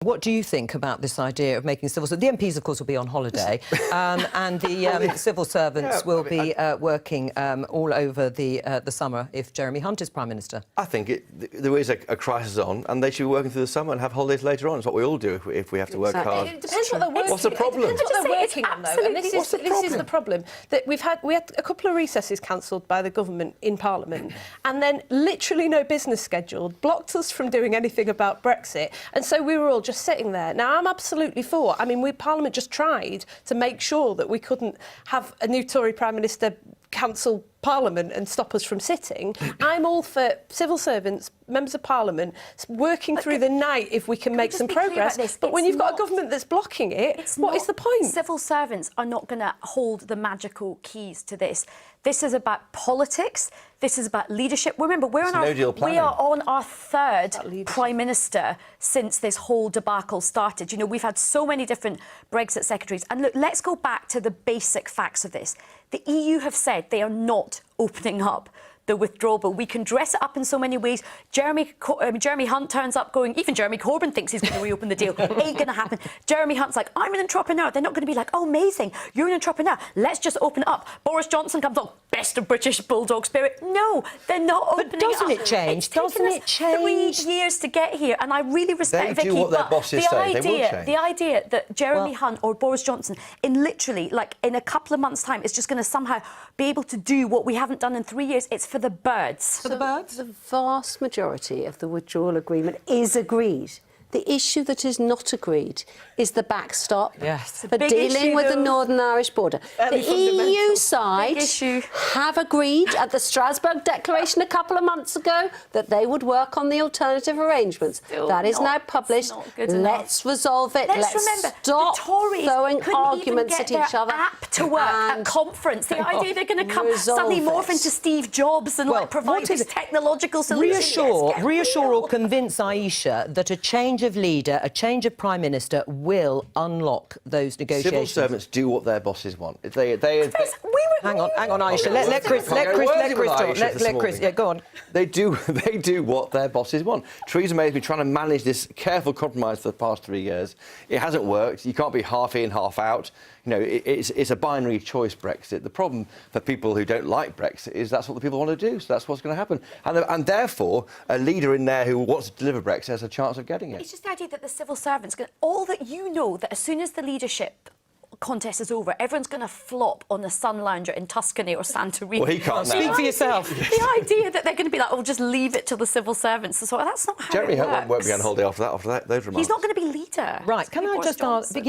What do you think about this idea of making civil... So the MPs, of course, will be on holiday, and the civil servants will be working all over the summer if Jeremy Hunt is Prime Minister. I think there is a crisis on, and they should be working through the summer and have holidays later on. It's what we all do if we have to work hard. It depends what they're working on. What's the problem? It depends what they're working on, though. And this is the problem. That we had a couple of recesses cancelled by the government in Parliament, and then literally no business scheduled, blocked us from doing anything about Brexit, and so we were all just sitting there. Now, I'm absolutely for... I mean, Parliament just tried to make sure that we couldn't have a new Tory Prime Minister cancel Parliament and stop us from sitting. I'm all for civil servants, members of Parliament, working through the night if we can make some progress. But when you've got a government that's blocking it, what is the point? Civil servants are not going to hold the magical keys to this. This is about politics. This is about leadership. Remember, we are on our third Prime Minister since this whole debacle started. You know, we've had so many different Brexit secretaries. And look, let's go back to the basic facts of this. The EU have said they are not opening up the withdrawal bill. We can dress it up in so many ways. Jeremy Hunt turns up going, even Jeremy Corbyn thinks he's going to reopen the deal. Ain't going to happen. Jeremy Hunt's like, I'm an entrepreneur. They're not going to be like, oh, amazing, you're an entrepreneur, let's just open it up. Boris Johnson comes on, best of British bulldog spirit. No, they're not opening it up. But doesn't it change? Doesn't it change? 3 years to get here, and I really respect Vicky, do what their bosses say. They will change. The idea that Jeremy Hunt or Boris Johnson, in literally, like, in a couple of months' time, is just going to somehow be able to do what we haven't done in 3 years, it's for the birds. For the birds? The vast majority of the withdrawal agreement is agreed. The issue that is not agreed is the backstop for dealing with the Northern Irish border. The EU side have agreed at the Strasbourg Declaration a couple of months ago that they would work on the alternative arrangements. That is now published. Let's resolve it. Let's remember, stop the Tories throwing arguments at each other. App to work at conference. The idea they're going to come suddenly morph into Steve Jobs and like provide these technological solutions. Reassure or convince Ayesha that a change of leader, a change of Prime Minister will unlock those negotiations. Civil servants do what their bosses want. Hang on, Ayesha. Let Chris talk. Let Chris. Yeah, go on. They do what their bosses want. Theresa May has been trying to manage this careful compromise for the past 3 years. It hasn't worked. You can't be half in, half out. You know, it's a binary choice, Brexit. The problem for people who don't like Brexit is that's what the people want to do, so that's what's going to happen. And therefore, a leader in there who wants to deliver Brexit has a chance of getting it. It's just the idea that the civil servants, all that you know, that as soon as the leadership contest is over, everyone's going to flop on the sun lounger in Tuscany or Santorini. Well, he can't now. Speak for yourself. The idea that they're going to be like, oh, just leave it to the civil servants. So that's not how Jeremy it works. Hunt won't be on holiday after those remarks. He's not going to be leader. Right, can I just ask...